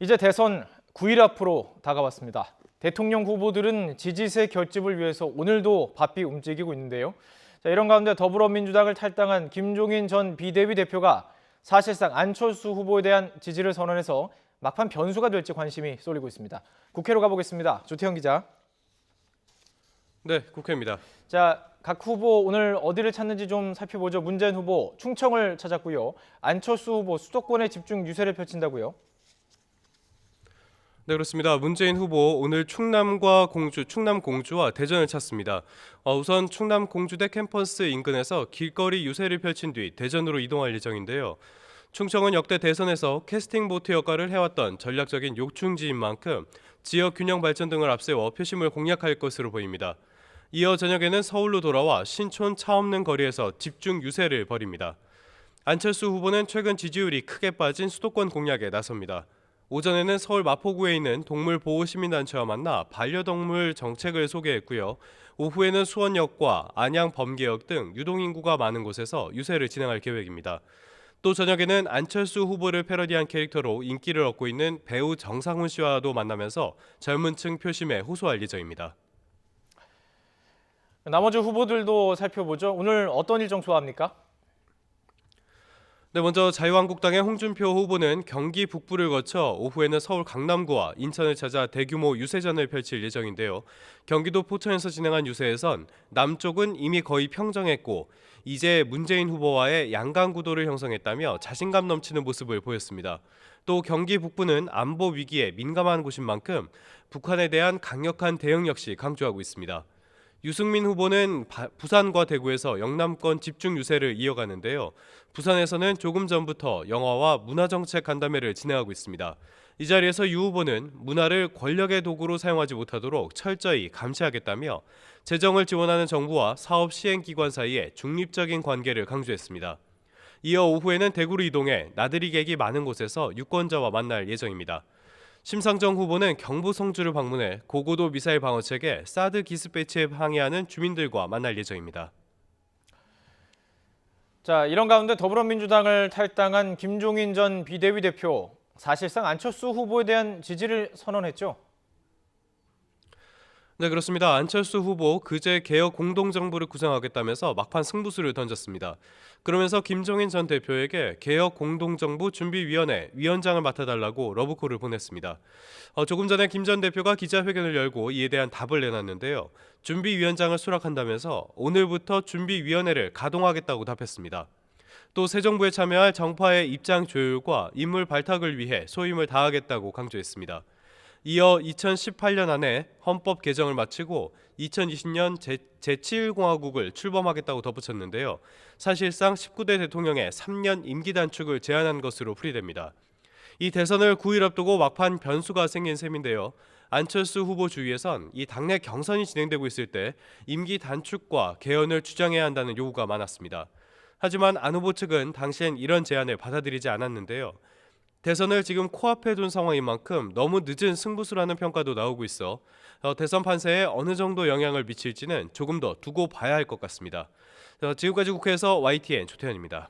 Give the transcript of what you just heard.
이제 대선 9일 앞으로 다가왔습니다. 대통령 후보들은 지지세 결집을 위해서 오늘도 바삐 움직이고 있는데요. 이런 가운데 더불어민주당을 탈당한 김종인 전 비대위 대표가 사실상 안철수 후보에 대한 지지를 선언해서 막판 변수가 될지 관심이 쏠리고 있습니다. 국회로 가보겠습니다. 조태현 기자. 네, 국회입니다. 각 후보 오늘 어디를 찾는지 좀 살펴보죠. 문재인 후보 충청을 찾았고요. 안철수 후보 수도권에 집중 유세를 펼친다고요. 네, 그렇습니다. 문재인 후보 오늘 충남과 공주, 충남 공주와 대전을 찾습니다. 우선 충남 공주대 캠퍼스 인근에서 길거리 유세를 펼친 뒤 대전으로 이동할 예정인데요. 충청은 역대 대선에서 캐스팅 보트 역할을 해왔던 전략적인 요충지인 만큼 지역 균형 발전 등을 앞세워 표심을 공략할 것으로 보입니다. 이어 저녁에는 서울로 돌아와 신촌 차 없는 거리에서 집중 유세를 벌입니다. 안철수 후보는 최근 지지율이 크게 빠진 수도권 공략에 나섭니다. 오전에는 서울 마포구에 있는 동물보호시민단체와 만나 반려동물 정책을 소개했고요. 오후에는 수원역과 안양 범계역 등 유동인구가 많은 곳에서 유세를 진행할 계획입니다. 또 저녁에는 안철수 후보를 패러디한 캐릭터로 인기를 얻고 있는 배우 정상훈 씨와도 만나면서 젊은 층 표심에 호소할 예정입니다. 나머지 후보들도 살펴보죠. 오늘 어떤 일정 소화합니까? 네, 먼저 자유한국당의 홍준표 후보는 경기 북부를 거쳐 오후에는 서울 강남구와 인천을 찾아 대규모 유세전을 펼칠 예정인데요. 경기도 포천에서 진행한 유세에선 남쪽은 이미 거의 평정했고 이제 문재인 후보와의 양강 구도를 형성했다며 자신감 넘치는 모습을 보였습니다. 또 경기 북부는 안보 위기에 민감한 곳인 만큼 북한에 대한 강력한 대응 역시 강조하고 있습니다. 유승민 후보는 부산과 대구에서 영남권 집중 유세를 이어가는데요. 부산에서는 조금 전부터 영화와 문화정책 간담회를 진행하고 있습니다. 이 자리에서 유 후보는 문화를 권력의 도구로 사용하지 못하도록 철저히 감시하겠다며 재정을 지원하는 정부와 사업 시행기관 사이의 중립적인 관계를 강조했습니다. 이어 오후에는 대구로 이동해 나들이 객이 많은 곳에서 유권자와 만날 예정입니다. 심상정 후보는 경부 성주를 방문해 고고도 미사일 방어책에 사드 기습 배치에 항의하는 주민들과 만날 예정입니다. 이런 가운데 더불어민주당을 탈당한 김종인 전 비대위 대표 사실상 안철수 후보에 대한 지지를 선언했죠. 네, 그렇습니다. 안철수 후보 그제 개혁 공동정부를 구성하겠다면서 막판 승부수를 던졌습니다. 그러면서 김종인 전 대표에게 개혁 공동정부 준비위원회 위원장을 맡아달라고 러브콜을 보냈습니다. 조금 전에 김 전 대표가 기자회견을 열고 이에 대한 답을 내놨는데요. 준비위원장을 수락한다면서 오늘부터 준비위원회를 가동하겠다고 답했습니다. 또 새 정부에 참여할 정파의 입장 조율과 인물 발탁을 위해 소임을 다하겠다고 강조했습니다. 이어 2018년 안에 헌법 개정을 마치고 2020년 제7공화국을 출범하겠다고 덧붙였는데요. 사실상 19대 대통령의 3년 임기 단축을 제안한 것으로 풀이됩니다. 이 대선을 9일 앞두고 막판 변수가 생긴 셈인데요. 안철수 후보 주위에선 이 당내 경선이 진행되고 있을 때 임기 단축과 개헌을 주장해야 한다는 요구가 많았습니다. 하지만 안 후보 측은 당시엔 이런 제안을 받아들이지 않았는데요. 대선을 지금 코앞에 둔 상황인 만큼 너무 늦은 승부수라는 평가도 나오고 있어 대선 판세에 어느 정도 영향을 미칠지는 조금 더 두고 봐야 할 것 같습니다. 지금까지 국회에서 YTN 조태현입니다.